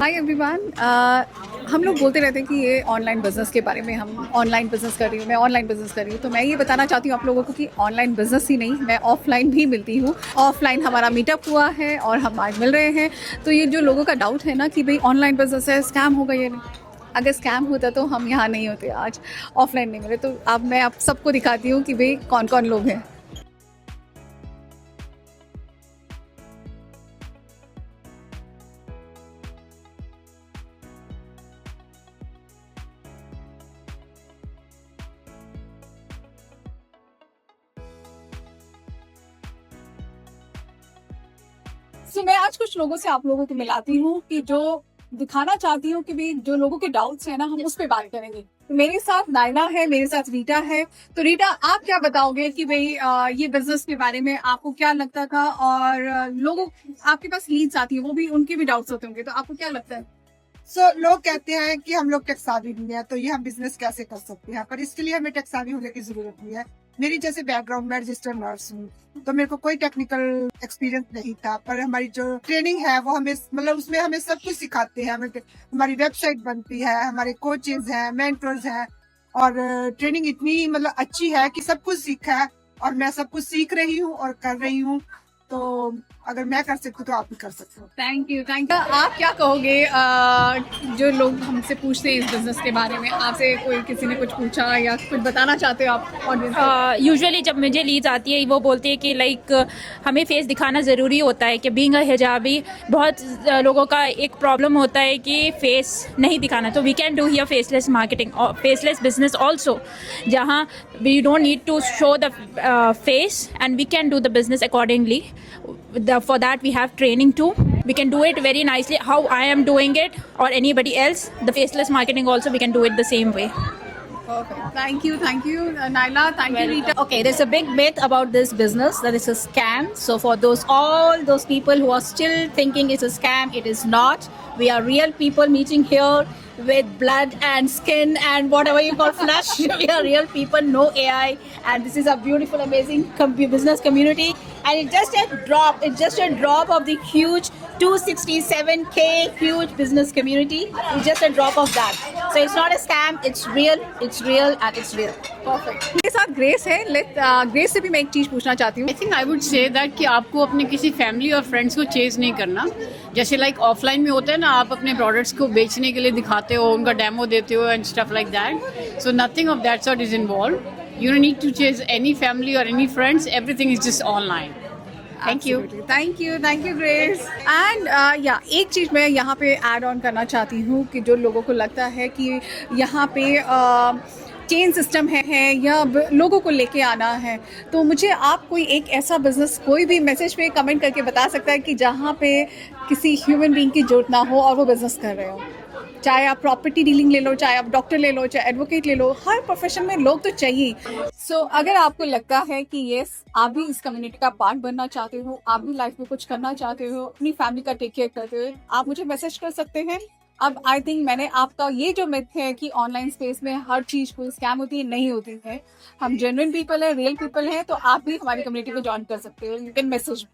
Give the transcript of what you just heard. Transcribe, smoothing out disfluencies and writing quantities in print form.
Hi everyone. हम लोग बोलते रहते हैं कि ये ऑनलाइन बिजनेस के बारे में, हम ऑनलाइन बिजनेस कर रही हूँ, मैं ऑनलाइन बिजनेस कर रही हूँ। तो मैं ये बताना चाहती हूँ आप लोगों को कि ऑनलाइन बिजनेस ही नहीं, मैं ऑफलाइन भी मिलती हूँ। ऑफलाइन हमारा मीटअप हुआ है और हम आज मिल रहे हैं। तो ये जो लोगों का डाउट है ना कि भाई ऑनलाइन बिजनेस है, स्कैम होगा, ये नहीं। अगर स्कैम होता तो हम यहाँ नहीं होते आज, ऑफलाइन नहीं मिले। तो अब मैं आप सबको दिखाती हूँ कि भाई कौन कौन लोग हैं। तो मैं आज कुछ लोगों से आप लोगों को मिलाती हूँ कि जो दिखाना चाहती हूँ कि भाई जो लोगों के डाउट्स हैं ना, हम उस पर बात करेंगे। तो मेरे साथ नायला है, मेरे साथ रीटा है। तो रीटा, आप क्या बताओगे कि भाई ये बिजनेस के बारे में आपको क्या लगता था, और लोगों आपके पास लीड्स आती है, वो भी उनके भी डाउट्स होते होंगे, तो आपको क्या लगता है? लोग कहते हैं कि हम लोग टेक्सावी नहीं है, तो ये हम बिजनेस कैसे कर सकते हैं, पर इसके लिए हमें टेक्सावी होने की जरूरत नहीं है। मेरी जैसे बैकग्राउंड में रजिस्टर्ड नर्स हूँ, तो मेरे को कोई टेक्निकल एक्सपीरियंस नहीं था, पर हमारी जो ट्रेनिंग है वो हमें मतलब उसमें हमें सब कुछ सिखाते हैं। हमारी वेबसाइट बनती है, हमारे कोचेज हैं, मेंटर्स हैं, और ट्रेनिंग इतनी मतलब अच्छी है कि सब कुछ सीखा है, और मैं सब कुछ सीख रही हूँ और कर रही हूँ। तो अगर मैं कर सकती हूँ तो आप भी कर सकते हो। Thank you, thank you. आप क्या कहोगे, जो लोग हमसे पूछते हैं इस बिजनेस के बारे में, आपसे कोई किसी ने कुछ पूछा या कुछ बताना चाहते हो आप ऑडियंस को? यूजुअली जब मुझे लीड्स आती है वो बोलते हैं कि लाइक हमें फेस दिखाना ज़रूरी होता है, कि बीइंग अ हिजाबी बहुत लोगों का एक प्रॉब्लम होता है कि फेस नहीं दिखाना। तो we can do here faceless marketing और फेसलेस बिजनेस ऑल्सो, जहाँ we don't need to show the face and we can do the business accordingly. For that we have training too. We can do it very nicely how I am doing it, or anybody else. The faceless marketing also we can do it the same way. Perfect. Thank you, Naila. Thank you, Rita. Okay, there's a big myth about this business that it's a scam. So for all those people who are still thinking it's a scam, it is not. We are real people meeting here with blood and skin and whatever you call flesh. We are real people, no AI, and this is a beautiful, amazing business community. And it's just a drop of the huge 267K huge business community. It's just a drop of that. So it's not a scam. It's real, and it's real. Perfect. मेरे साथ grace है। Grace से भी मैं एक चीज पूछना चाहती हूँ। I think I would say that कि आपको अपने किसी फैमिली और फ्रेंड्स को चेज नहीं करना। जैसे लाइक ऑफलाइन में होता है ना, आप अपने प्रोडक्ट्स को बेचने के लिए दिखाते हो, उनका डेमो देते हो and stuff like that. So nothing of that sort is involve. You don't need to chase any family or any friends. Everything is just online. Thank you. Thank you grace. And एक चीज़ मैं यहाँ पे add on करना चाहती हूँ कि जो लोगों को लगता है कि यहाँ पे चेन सिस्टम है या लोगों को लेके आना है, तो मुझे आप कोई एक ऐसा बिजनेस कोई भी मैसेज पे कमेंट करके बता सकता है कि जहाँ पे किसी ह्यूमन बीइंग की जरूरत ना हो और वो बिजनेस कर रहे हो। चाहे आप प्रॉपर्टी डीलिंग ले लो, चाहे आप डॉक्टर ले लो, चाहे एडवोकेट ले लो, हर प्रोफेशन में लोग तो चाहिए। सो अगर आपको लगता है कि यस, आप भी इस कम्युनिटी का पार्ट बनना चाहते हो, आप भी लाइफ में कुछ करना चाहते हो, अपनी फैमिली का टेक केयर करते हुए, आप मुझे मैसेज कर सकते हैं। अब आई थिंक मैंने आपका ये जो मिथ है कि ऑनलाइन स्पेस में हर चीज कोई स्कैम होती है, नहीं होती है। हम जेन्युइन पीपल है, रियल पीपल है, तो आप भी हमारी कम्युनिटी को ज्वाइन कर सकते हो। You can message